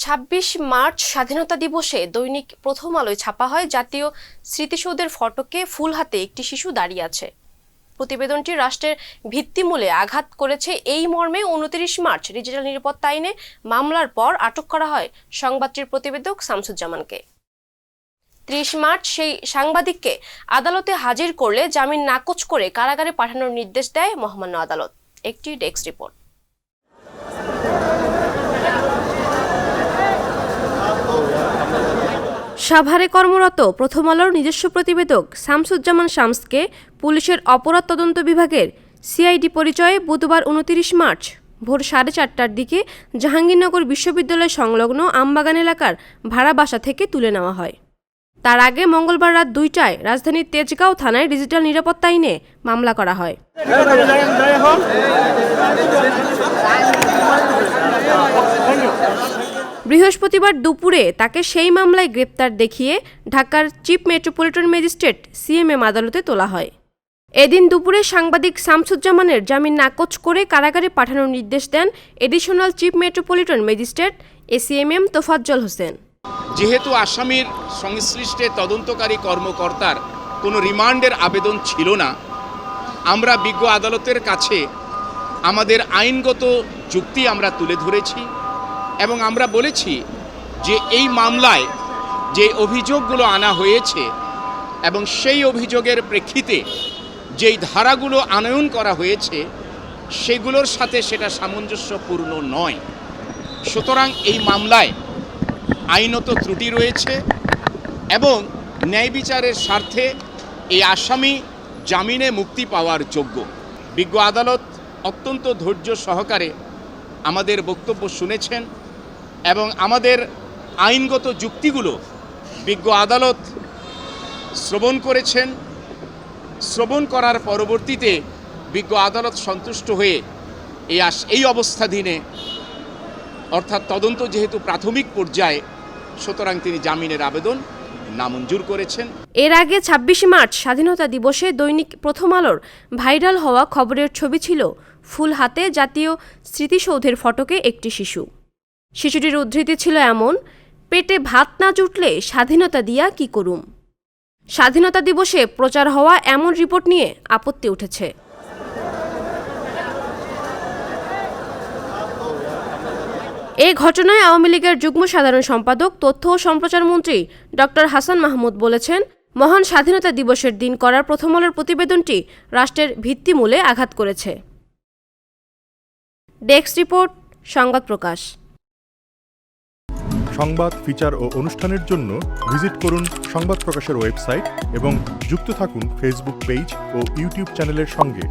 ২৬ March স্বাধীনতা দিবসে দৈনিক প্রথম আলোয় ছাপা হয় জাতীয় স্মৃতিসৌধের ফটকে ফুল হাতে একটি শিশু দাঁড়িয়ে আছে। প্রতিবেদনটি রাষ্ট্রের ভিত্তিমূলে আঘাত করেছে এই মর্মে ২৯ মার্চ ডিজিটাল নিরাপত্তা আইনে মামলার পর আটক করা হয় সংবাদটির প্রতিবেদক শামসুজ্জামানকে। ৩০ মার্চ সেই সাংবাদিককে আদালতে হাজির করলে জামিন নাকচ করে কারাগারে পাঠানোর নির্দেশ দেয় মহামান্য আদালত। একটি ডেস্ক রিপোর্ট। সাভারে কর্মরত প্রথম আলোর নিজস্ব প্রতিবেদক শামসুজ্জামান শামসকে পুলিশের অপরাধ তদন্ত বিভাগের সিআইডি পরিচয়ে বুধবার ২৯ মার্চ ভোর 4:30টার দিকে জাহাঙ্গীরনগর বিশ্ববিদ্যালয় সংলগ্ন আমবাগান এলাকার ভাড়া বাসা থেকে তুলে নেওয়া হয়। তার আগে মঙ্গলবার রাত ২টায় রাজধানীর তেজগাঁও থানায় ডিজিটাল নিরাপত্তা আইনে মামলা করা হয়। বৃহস্পতিবার দুপুরে তাকে সেই মামলায় গ্রেপ্তার দেখিয়ে ঢাকার চিফ মেট্রোপলিটন ম্যাজিস্ট্রেট সিএমএম আদালতে তোলা হয়। এদিন দুপুরে সাংবাদিক শামসুজ্জামানের জামিন নাকচ করে কারাগারে পাঠানোর নির্দেশ দেন additional chief metropolitan magistrate ACMM Tofazzal Hossain. যেহেতু আসামির সংশ্লিষ্টে তদন্তকারী কর্মকর্তার কোনো রিমান্ডের আবেদন ছিল না, আমরা বিজ্ঞ আদালতের কাছে আমাদের আইনগত যুক্তি আমরা তুলে ধরেছি এবং আমরা বলেছি যে এই মামলায় যে অভিযোগগুলো আনা হয়েছে এবং সেই অভিযোগের প্রেক্ষিতে যেই ধারাগুলো আনয়ন করা হয়েছে সেগুলোর সাথে সেটা সামঞ্জস্যপূর্ণ নয়। সুতরাং এই মামলায় আইনত ত্রুটি রয়েছে এবং ন্যায় বিচারের স্বার্থে এই আসামি জামিনে মুক্তি পাওয়ার যোগ্য। বিজ্ঞ আদালত অত্যন্ত ধৈর্য সহকারে আমাদের বক্তব্য শুনেছেন এবং আমাদের আইনগত যুক্তিগুলো বিজ্ঞ আদালত শ্রবণ করেছেন। শ্রবণ করার পরবর্তীতে বিজ্ঞ আদালত সন্তুষ্ট হয়ে এই অবস্থাধীনে অর্থাৎ তদন্ত যেহেতু প্রাথমিক পর্যায়ে, সুতরাং তিনি জামিনের আবেদন নামঞ্জুর করেছেন। এর আগে ২৬ মার্চ স্বাধীনতা দিবসে দৈনিক প্রথম আলোর ভাইরাল হওয়া খবরের ছবি ছিল ফুল হাতে জাতীয় স্মৃতিসৌধের ফটকে একটি শিশু। শিশুটির উদ্ধৃতি ছিল এমন: পেটে ভাত না জুটলে স্বাধীনতা দিয়া কি করুম। স্বাধীনতা দিবসে প্রচার হওয়া এমন রিপোর্ট নিয়ে আপত্তি উঠেছে। এই ঘটনায় আওয়ামী লীগের যুগ্ম সাধারণ সম্পাদক তথ্য ও সম্প্রচার মন্ত্রী ডক্টর হাসান মাহমুদ বলেছেন, মহান স্বাধীনতা দিবসের দিন করার প্রথম আলোর প্রতিবেদনটি রাষ্ট্রের ভিত্তিমূলে আঘাত করেছে। ডেস্ক রিপোর্ট, সংবাদ প্রকাশ। সংবাদ, ফিচার ও অনুষ্ঠানের জন্য ভিজিট করুন সংবাদ প্রকাশের ওয়েবসাইট এবং যুক্ত থাকুন ফেসবুক পেজ ও ইউটিউব চ্যানেলের সঙ্গে।